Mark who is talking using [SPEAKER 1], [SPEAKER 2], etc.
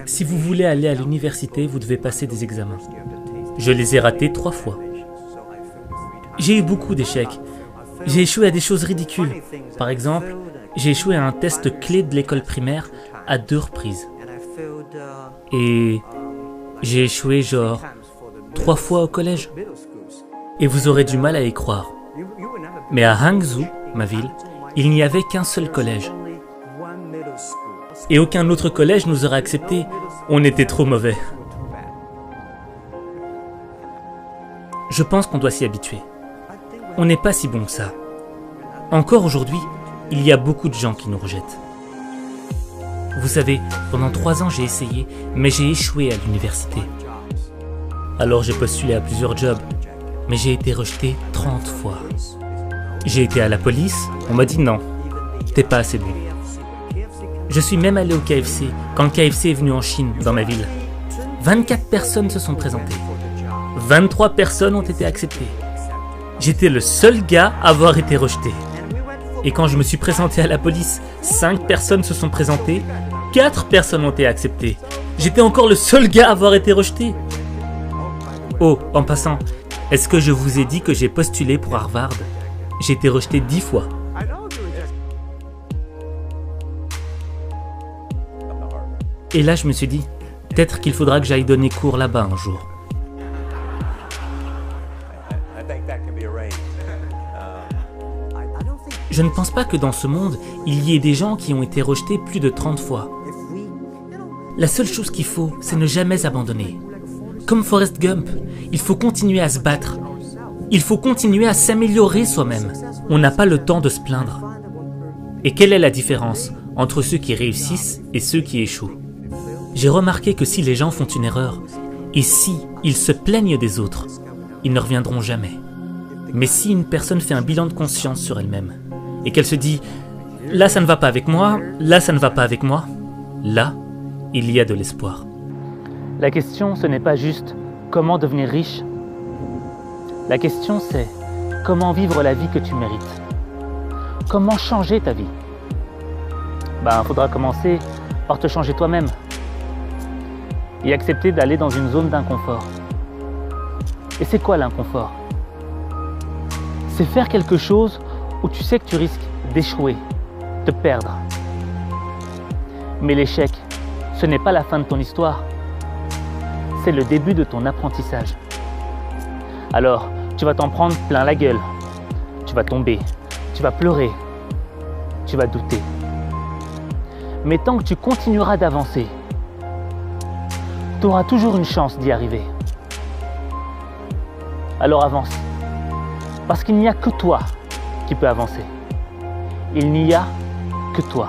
[SPEAKER 1] Si vous voulez aller à l'université, vous devez passer des examens. Je les ai ratés 3 fois. J'ai eu beaucoup d'échecs. J'ai échoué à des choses ridicules. Par exemple, j'ai échoué à un test clé de l'école primaire à 2 reprises. Et j'ai échoué genre 3 fois au collège. Et vous aurez du mal à y croire. Mais à Hangzhou, ma ville, il n'y avait qu'un seul collège. Et aucun autre collège nous aurait acceptés. On était trop mauvais. Je pense qu'on doit s'y habituer. On n'est pas si bon que ça. Encore aujourd'hui, il y a beaucoup de gens qui nous rejettent. Vous savez, pendant 3 ans j'ai essayé, mais j'ai échoué à l'université. Alors j'ai postulé à plusieurs jobs, mais j'ai été rejeté 30 fois. J'ai été à la police, on m'a dit non, t'es pas assez bon. Je suis même allé au KFC, quand le KFC est venu en Chine, dans ma ville. 24 personnes se sont présentées. 23 personnes ont été acceptées. J'étais le seul gars à avoir été rejeté. Et quand je me suis présenté à la police, 5 personnes se sont présentées, 4 personnes ont été acceptées. J'étais encore le seul gars à avoir été rejeté. Oh, en passant, est-ce que je vous ai dit que j'ai postulé pour Harvard? J'ai été rejeté 10 fois. Et là, je me suis dit, peut-être qu'il faudra que j'aille donner cours là-bas un jour. Je ne pense pas que dans ce monde, il y ait des gens qui ont été rejetés plus de 30 fois. La seule chose qu'il faut, c'est ne jamais abandonner. Comme Forrest Gump, il faut continuer à se battre. Il faut continuer à s'améliorer soi-même. On n'a pas le temps de se plaindre. Et quelle est la différence entre ceux qui réussissent et ceux qui échouent? J'ai remarqué que si les gens font une erreur, et si ils se plaignent des autres, ils ne reviendront jamais. Mais si une personne fait un bilan de conscience sur elle-même, et qu'elle se dit « là ça ne va pas avec moi, là ça ne va pas avec moi », là, il y a de l'espoir. La question, ce n'est pas juste comment devenir riche. La question, c'est comment vivre la vie que tu mérites. Comment changer ta vie? Faudra commencer par te changer toi-même et accepter d'aller dans une zone d'inconfort. Et c'est quoi l'inconfort? C'est faire quelque chose où tu sais que tu risques d'échouer, de perdre. Mais l'échec, ce n'est pas la fin de ton histoire. C'est le début de ton apprentissage. Alors, tu vas t'en prendre plein la gueule. Tu vas tomber, tu vas pleurer, tu vas douter. Mais tant que tu continueras d'avancer, tu auras toujours une chance d'y arriver. Alors avance. Parce qu'il n'y a que toi qui peux avancer. Il n'y a que toi.